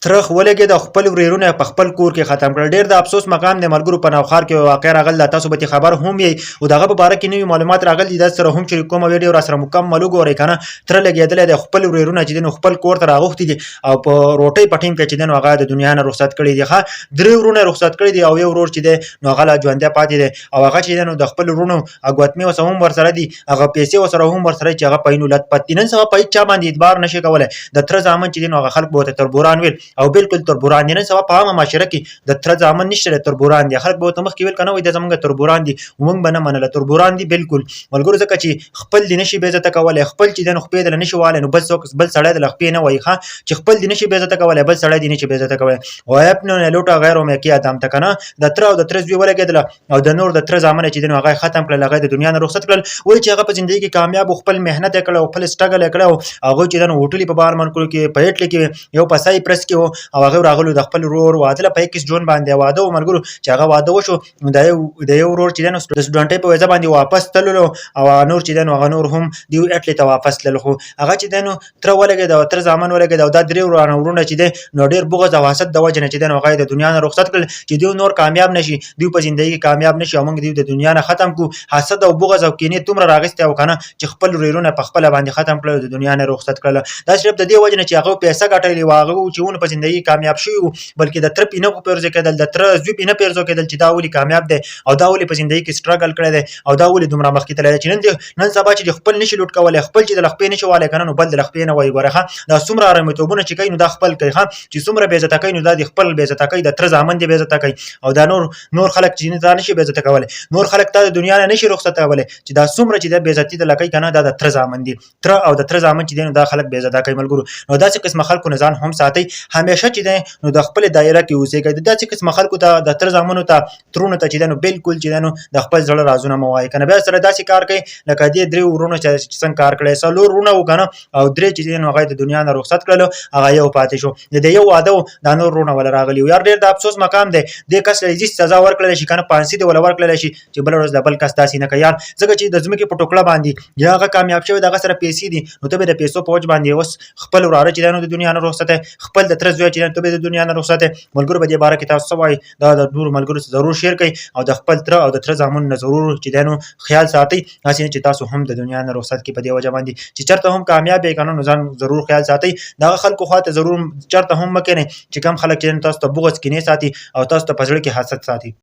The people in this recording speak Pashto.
ترخ ولګېد او خپل ورېرونه په خپل کور کې ختم کړل. ډېر د افسوس مقام د ملګرو په نوښار کې واقع راغلی. تاسو به خبر هم یې او دغه په باره کې نوي معلومات راغلي دي. سره هم شریکوم او ویډیو را سره مکمل وګورئ کنه. تر لګېدلی دی خپل ورېرونه چې دین خپل کور ته راغوښتي دي او په روټۍ په ټیم کې چې دین هغه د دنیا نه رخصت کړي دي. ښه درې ورونه رخصت کړي دي او یو ورور چې دی نو هغه لا ژوندی پاتې دی او هغه چې دی نو د خپل ورونو ګوتمې ورسره هم ورسره دي، هغه پیسې ورسره هم ورسره چې هغه په عین ولادت پاتې دي. نن سبا په هېڅ چا باندې اعتبار نشي کولی. د تره زامن چې دی نو هغه خلک به ورته تربوران ویل او بالکل تربوران دي. نن سبا په عامه معاشره کې د تره زامن نشته دی، تربوران دي. خلک به ورته مخکې ویل که نه وایي دا زموږ تربوران دي، موږ به نه منله. تربوران دي بالکل ملګرو، ځکه چې خپل دې نشي بې عزته کولی، خپل چې دی نو خپې دله نشي والی، نو بل سړی دله خپې نه وایي. ښه چې خپل دې نشي بې عزته کولی، بل سړی دې نشي بې عزته کولی. ویبنون لوټه غیر میکي ادم ته که نه د تره او د تره زوی ولګېدله او د نور د تره زامن چې دی نو هغه یې ختم کړل، هغه یې د دنیا نه رخصت کړل. ولې چې هغه په زندګي کې کامیاب و، خپل محنت یې کړی او خپل سټرګل یې کړی او هغوی چې دی نو هوټلي په بارمنکلو کې په اټلي کې یو په سایپرس کې و او هغه راغلو د خپل ورور واده له په 21 جون باندې واده و ملګرو. چې هغه واده وشو د یو ورور چې دی نو د سټوډنټۍ په ویزه باندې واپس تللو او نور چې دی نو هغه نور هم دوی اټلي ته واپس تلل. خو هغه چې دی نو تره ولګېد او تره زامن ولګېد او دا درې ورونه چې دی نو ډېر بغض او حسد د وجې نه چې دی نو هغه یې د دنیا نه رخصت کړل چې دوی نور کامیاب نشي، دوی په زندګي کې کامیاب نشي او موږ دوی د دنیا نه ختم کړو. حسد او بغض او کینې دومره راغستې او که نه چې خپل ورېرونه په خپله باندې ختم کړل او د دنیا نه رخصت کړل. دا صرف د دې وجې نه چې هغه پیسه ګټلې وه، هغه چې ونه په زندګي کامیاب شوي وو، بلکې د تره پینه پیرزو کېدل، د تره زوی پینه پیرزو کېدل چې دا ولې کامیاب دی او دا ولې په زندګي کې سټرګل کړی دی او دا ولې دومره مخکې تللی دی. چې نن سبا چې خپل نشي لوټ کولی، خپل چې د خپې نشي والی که نه نو بل د خپې نه وایي. ګوره ښه دا څومره ارمیتوبونه چې کوي نو دا خپل کوي. ښه چې څومره بې عزته کوي نو دا د خپل بې عزته کوي، د تره زامن دې بې عزته کوي او دا نور خلک چې تا نشي بې عزته کولی، نور خلک تا د دنیا نه نشي رخصتولی. چې دا څومره چې دا بې عزتي دله کوي که نه دا د تره زامن دي. تره او د تره زامن چې دی نو دا خلک بې عزته کوي ملګرو. نو داسې قسمه خلکو نه ځان هم ساتئ، همیشه چې دی نو د خپلې دایره کې اوسېږئ. د داسې قسمه خلکو ته د تره زامنو ته ترونو ته چې دی نو بالکل چې دی نو د خپل زړه رازونه مه وایئ که نه. بیا سره داسې کار کوي لکه دې درې ورونو چې څنګه کار کړی، څلور ورونه وو که نه او درې چې دی نو هغه یې د دنیا نه رخصت کړلو، هغه یو پاتې شو. د یو واده و دا نور ورونه وله راغلي وو. یار ډېر د افسوس مقام دی، دې کس له عزیز سزا ورکړلی شي که نه، پانسي دې وله ورکړلی شي چې بله ورځ د بل کس داسې نه کوي. یار ځکه چې د ځمکې په ټوکړه باندې یا هغه کامیاب شوی د هغه سره پیسې دي نو ته به د پیسو په وجه باندې اوس خپل وراره چې دی نو د دنیا نه رخصتی، خپل د تره زوی چې دی ته به د دنیا نه رخصتی. ملګرو په دې باره کې تاسو څه وایئ؟ دا د نورو ملګرو سره ضرور شیر کړئ او د خپل تره او د تره زامنو نه ضرور چې دی نو خیال ساتئ، هسې نه چې تاسو هم د دنیا نه رخصت کړئ. په دې وجه باندې چې چېرته هم کامیاب یې که نه نو ځان ضرور خیال ساتئ. دغه خلکو خوا ته ضرور چېرته هم مه کښېنئ چې کوم خلک چې تاسو ته بغض کینې ساتي او تاسو ته په زړه کې حسد ساتي.